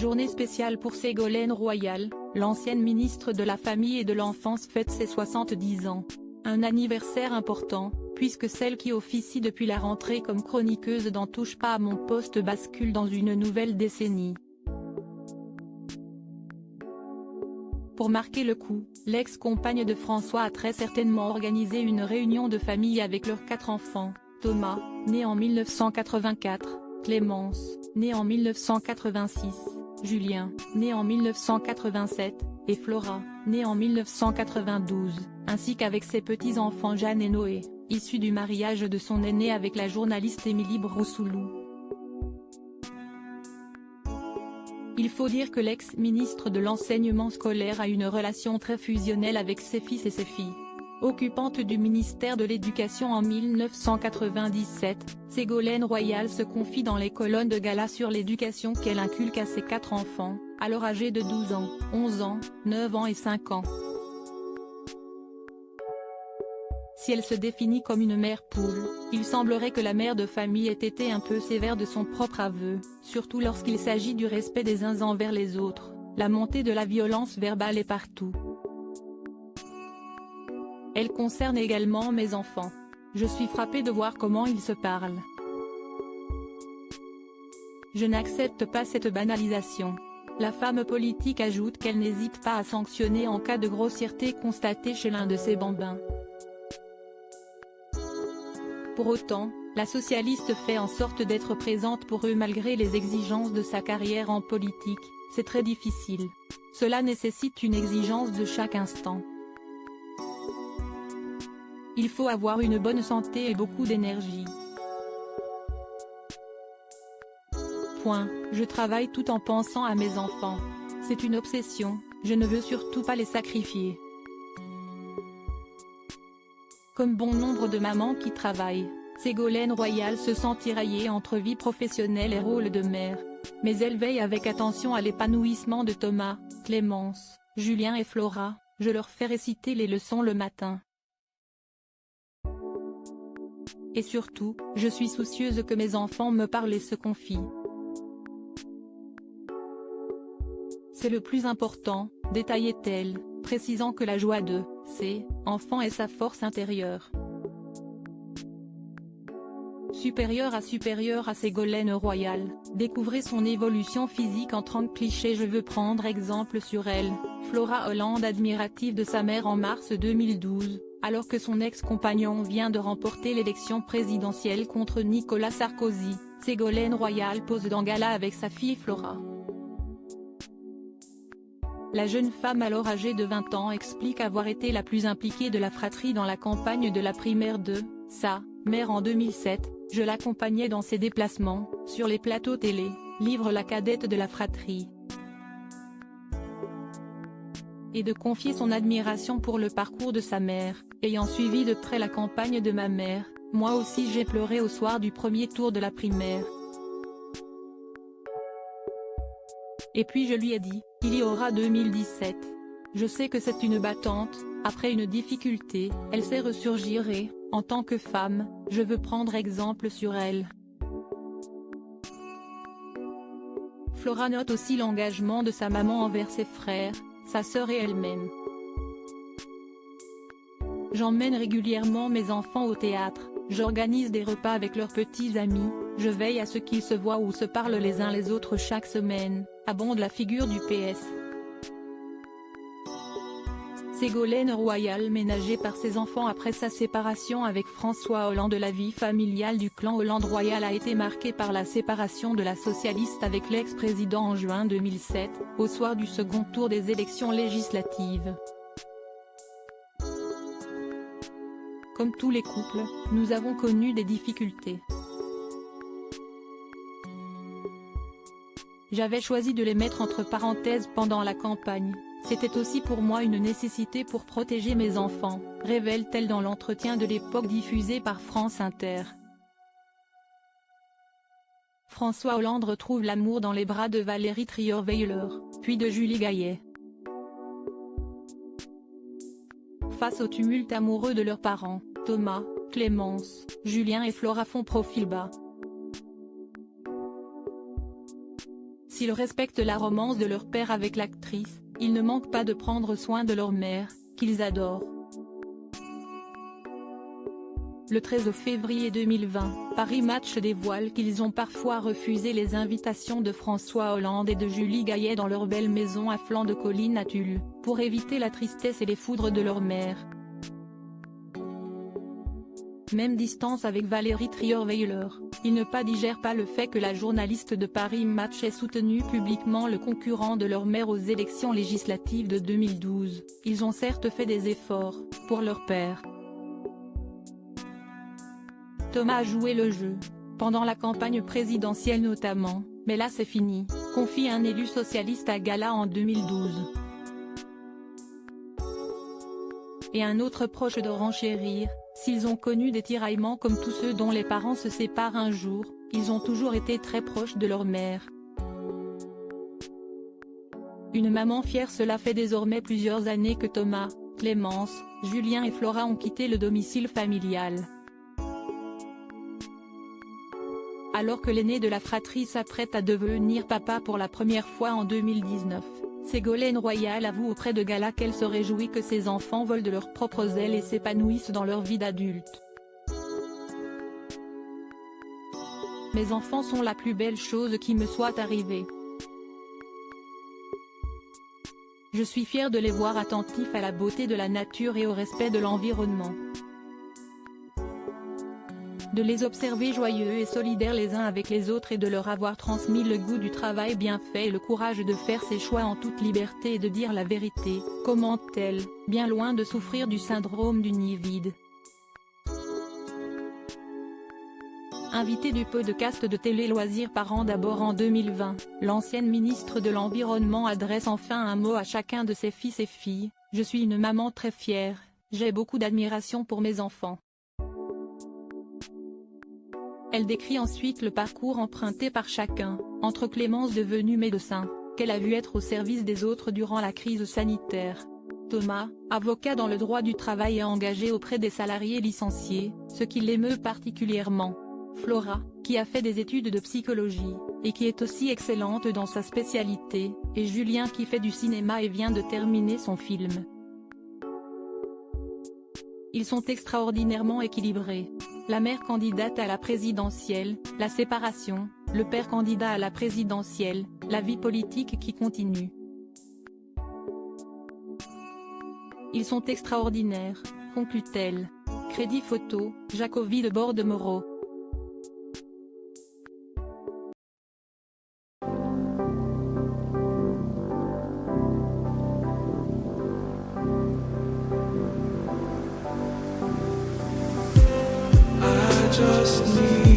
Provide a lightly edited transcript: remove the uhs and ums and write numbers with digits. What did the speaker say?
Journée spéciale pour Ségolène Royal, l'ancienne ministre de la Famille et de l'Enfance fête ses 70 ans. Un anniversaire important, puisque celle qui officie depuis la rentrée comme chroniqueuse d'En touche pas à mon poste bascule dans une nouvelle décennie. Pour marquer le coup, l'ex-compagne de François a très certainement organisé une réunion de famille avec leurs 4 enfants, Thomas, né en 1984, Clémence, né en 1986, Julien, né en 1987, et Flora, née en 1992, ainsi qu'avec ses petits-enfants Jeanne et Noé, issus du mariage de son aîné avec la journaliste Émilie Brossoulou. Il faut dire que l'ex-ministre de l'enseignement scolaire a une relation très fusionnelle avec ses fils et ses filles. Occupante du ministère de l'Éducation en 1997, Ségolène Royal se confie dans les colonnes de gala sur l'éducation qu'elle inculque à ses 4 enfants, alors âgés de 12 ans, 11 ans, 9 ans et 5 ans. Si elle se définit comme une mère poule, il semblerait que la mère de famille ait été un peu sévère de son propre aveu, surtout lorsqu'il s'agit du respect des uns envers les autres. La montée de la violence verbale est partout. Elle concerne également mes enfants. Je suis frappée de voir comment ils se parlent. Je n'accepte pas cette banalisation. La femme politique ajoute qu'elle n'hésite pas à sanctionner en cas de grossièreté constatée chez l'un de ses bambins. Pour autant, la socialiste fait en sorte d'être présente pour eux malgré les exigences de sa carrière en politique. C'est très difficile. Cela nécessite une exigence de chaque instant. Il faut avoir une bonne santé et beaucoup d'énergie. Je travaille tout en pensant à mes enfants. C'est une obsession, je ne veux surtout pas les sacrifier. Comme bon nombre de mamans qui travaillent, Ségolène Royal se sent tiraillée entre vie professionnelle et rôle de mère. Mais elle veille avec attention à l'épanouissement de Thomas, Clémence, Julien et Flora. Je leur fais réciter les leçons le matin. Et surtout, je suis soucieuse que mes enfants me parlent et se confient. C'est le plus important, détaillait-elle, précisant que la joie de ses enfants est sa force intérieure. Supérieure à Ségolène Royal, découvrez son évolution physique en 30 clichés. Je veux prendre exemple sur elle. Flora Hollande admirative de sa mère en mars 2012, alors que son ex-compagnon vient de remporter l'élection présidentielle contre Nicolas Sarkozy, Ségolène Royal pose dans gala avec sa fille Flora. La jeune femme alors âgée de 20 ans explique avoir été la plus impliquée de la fratrie dans la campagne de la primaire de sa mère en 2007, je l'accompagnais dans ses déplacements, sur les plateaux télé, livre la cadette de la fratrie. Et de confier son admiration pour le parcours de sa mère, ayant suivi de près la campagne de ma mère, moi aussi j'ai pleuré au soir du premier tour de la primaire. Et puis je lui ai dit, il y aura 2017. Je sais que c'est une battante, après une difficulté, elle sait ressurgir et, en tant que femme, je veux prendre exemple sur elle. Flora note aussi l'engagement de sa maman envers ses frères, sa sœur et elle-même. J'emmène régulièrement mes enfants au théâtre, j'organise des repas avec leurs petits amis, je veille à ce qu'ils se voient ou se parlent les uns les autres chaque semaine, abonde la figure du PS. Ségolène Royal ménagée par ses enfants après sa séparation avec François Hollande. La vie familiale du clan Hollande-Royal a été marquée par la séparation de la socialiste avec l'ex-président en juin 2007, au soir du second tour des élections législatives. Comme tous les couples, nous avons connu des difficultés. J'avais choisi de les mettre entre parenthèses pendant la campagne. C'était aussi pour moi une nécessité pour protéger mes enfants, révèle-t-elle dans l'entretien de l'époque diffusé par France Inter. François Hollande retrouve l'amour dans les bras de Valérie Trierweiler, puis de Julie Gaillet. Face au tumulte amoureux de leurs parents, Thomas, Clémence, Julien et Flora font profil bas. S'ils respectent la romance de leur père avec l'actrice, ils ne manquent pas de prendre soin de leur mère, qu'ils adorent. Le 13 février 2020, Paris Match dévoile qu'ils ont parfois refusé les invitations de François Hollande et de Julie Gaillet dans leur belle maison à flanc de colline à Tulle, pour éviter la tristesse et les foudres de leur mère. Même distance avec Valérie Trierweiler, ils ne digèrent pas le fait que la journaliste de Paris Match ait soutenu publiquement le concurrent de leur mère aux élections législatives de 2012, ils ont certes fait des efforts, pour leur père. Thomas a joué le jeu, pendant la campagne présidentielle notamment, mais là c'est fini, confie un élu socialiste à Gala en 2012. Et un autre proche de renchérir, s'ils ont connu des tiraillements comme tous ceux dont les parents se séparent un jour, ils ont toujours été très proches de leur mère. Une maman fière. Cela fait désormais plusieurs années que Thomas, Clémence, Julien et Flora ont quitté le domicile familial. Alors que l'aîné de la fratrie s'apprête à devenir papa pour la première fois en 2019, Ségolène Royal avoue auprès de Gala qu'elle se réjouit que ses enfants volent de leurs propres ailes et s'épanouissent dans leur vie d'adulte. Mes enfants sont la plus belle chose qui me soit arrivée. Je suis fière de les voir attentifs à la beauté de la nature et au respect de l'environnement. De les observer joyeux et solidaires les uns avec les autres et de leur avoir transmis le goût du travail bien fait et le courage de faire ses choix en toute liberté et de dire la vérité, commente-t-elle, bien loin de souffrir du syndrome du nid vide. Invitée du podcast de télé-loisirs Parents d'abord en 2020, l'ancienne ministre de l'Environnement adresse enfin un mot à chacun de ses fils et filles. « Je suis une maman très fière, j'ai beaucoup d'admiration pour mes enfants. » Elle décrit ensuite le parcours emprunté par chacun, entre Clémence devenue médecin, qu'elle a vu être au service des autres durant la crise sanitaire. Thomas, avocat dans le droit du travail et engagé auprès des salariés licenciés, ce qui l'émeut particulièrement. Flora, qui a fait des études de psychologie, et qui est aussi excellente dans sa spécialité, et Julien qui fait du cinéma et vient de terminer son film. Ils sont extraordinairement équilibrés. La mère candidate à la présidentielle, la séparation, le père candidat à la présidentielle, la vie politique qui continue. Ils sont extraordinaires, conclut-elle. Crédit photo, Jacobi de Bordemoreau. Just need